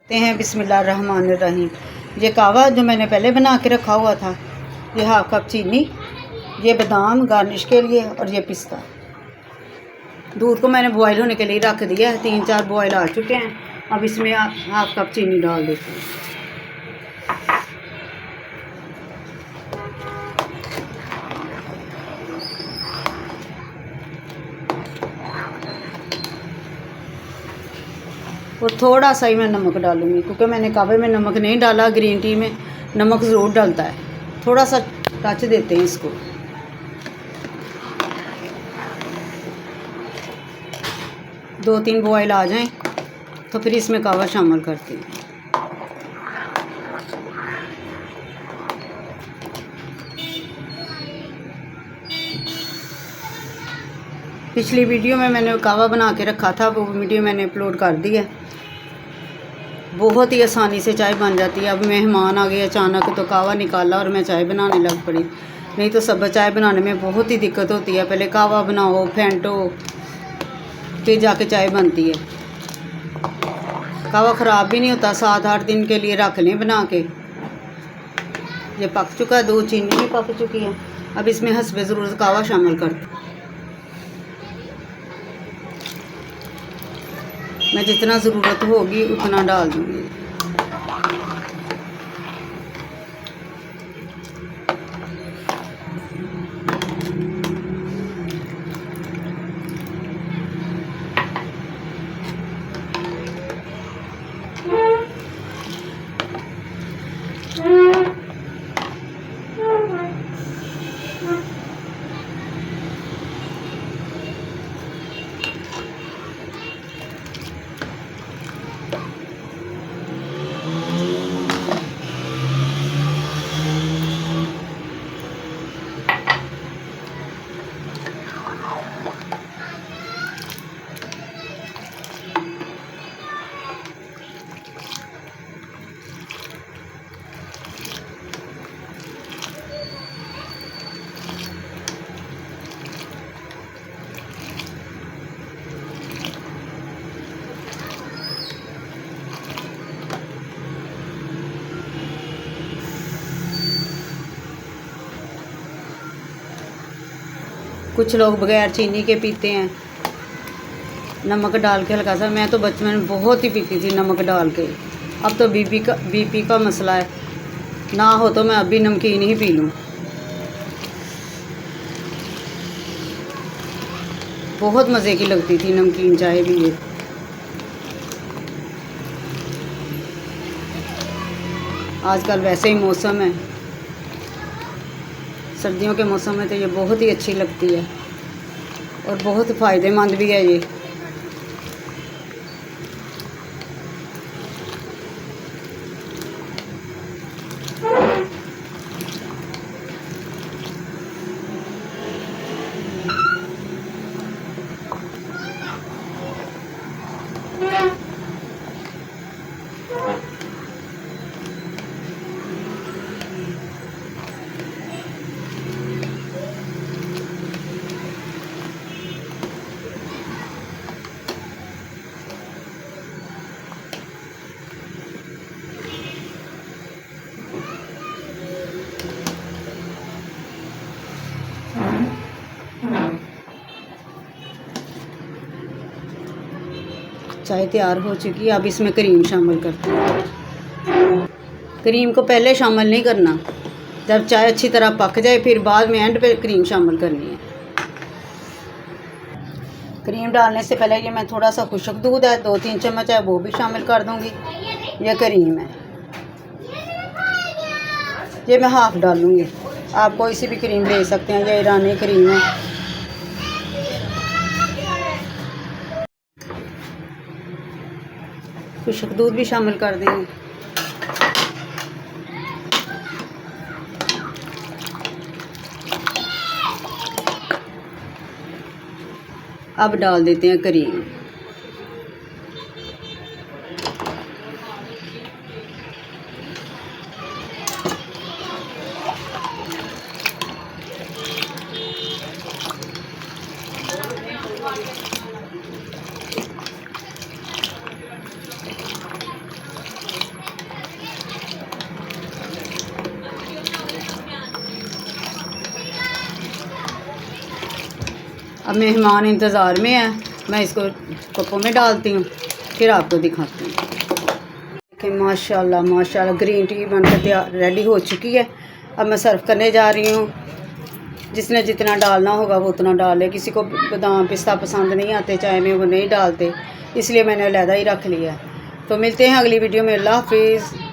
ते हैं बिस्मिल्लाहिर्रहमानिर्रहीम। ये कहवा जो मैंने पहले बना के रखा हुआ था, ये 1/2 कप चीनी, ये बादाम गार्निश के लिए, और ये पिस्ता। दूध को मैंने बॉयल होने के लिए रख दिया है, 3-4 बॉयल आ चुके हैं। अब इसमें 1/2 कप चीनी डाल देते हैं। और थोड़ा सा ही मैं नमक डालूँगी, क्योंकि मैंने कहवे में नमक नहीं डाला, ग्रीन टी में नमक ज़रूर डलता है। थोड़ा सा टच देते हैं इसको। दो 3 बॉयल आ जाएं तो फिर इसमें कहवा शामिल करते हैं। पिछली वीडियो में मैंने कहवा बना के रखा था, वो वीडियो मैंने अपलोड कर दी है। बहुत ही आसानी से चाय बन जाती है। अब मेहमान आ गए अचानक तो कहवा निकाला और मैं चाय बनाने लग पड़ी। नहीं तो सब चाय बनाने में बहुत ही दिक्कत होती है, पहले कहवा बनाओ, फेंटो, फिर जाके चाय बनती है। कहवा ख़राब भी नहीं होता, 7-8 दिन के लिए रख लें बना के। ये पक चुका है, दूध चीनी भी पक चुकी है। अब इसमें हस्बे ज़रूरत कहवा शामिल करते। मैं जितना ज़रूरत होगी उतना डाल दूँगी। कुछ लोग बगैर चीनी के पीते हैं, नमक डाल के हल्का सा। मैं तो बचपन में बहुत ही पीती थी नमक डाल के। अब तो बीपी का मसला है, ना हो तो मैं अभी नमकीन ही पी लूँ। बहुत मज़े की लगती थी नमकीन चाय भी ये। आजकल वैसे ही मौसम है, सर्दियों के मौसम में तो ये बहुत ही अच्छी लगती है और बहुत फ़ायदेमंद भी है ये। चाय तैयार हो चुकी है। अब इसमें क्रीम शामिल करते हैं। क्रीम को पहले शामिल नहीं करना, जब चाय अच्छी तरह पक जाए फिर बाद में एंड पे क्रीम शामिल करनी है। क्रीम डालने से पहले ये मैं थोड़ा सा खुश्क दूध है 2-3 चम्मच है वो भी शामिल कर दूंगी। ये क्रीम है, ये मैं हाफ़ डालूँगी। आप कोई सी भी क्रीम ले सकते हैं, ये ईरानी क्रीम है। खुश्क दूध भी शामिल कर देंगे। अब डाल देते हैं क्रीम। अब मेहमान इंतज़ार में है, मैं इसको कपों में डालती हूँ, फिर आपको दिखाती हूँ। देखिए माशाल्लाह माशाल्लाह ग्रीन टी बनकर तैयार रेडी हो चुकी है। अब मैं सर्व करने जा रही हूँ। जिसने जितना डालना होगा वो उतना डाले। किसी को बादाम पिस्ता पसंद नहीं आते चाय में, वो नहीं डालते, इसलिए मैंने अलहदा ही रख लिया। तो मिलते हैं अगली वीडियो में। अल्लाह हाफिज़।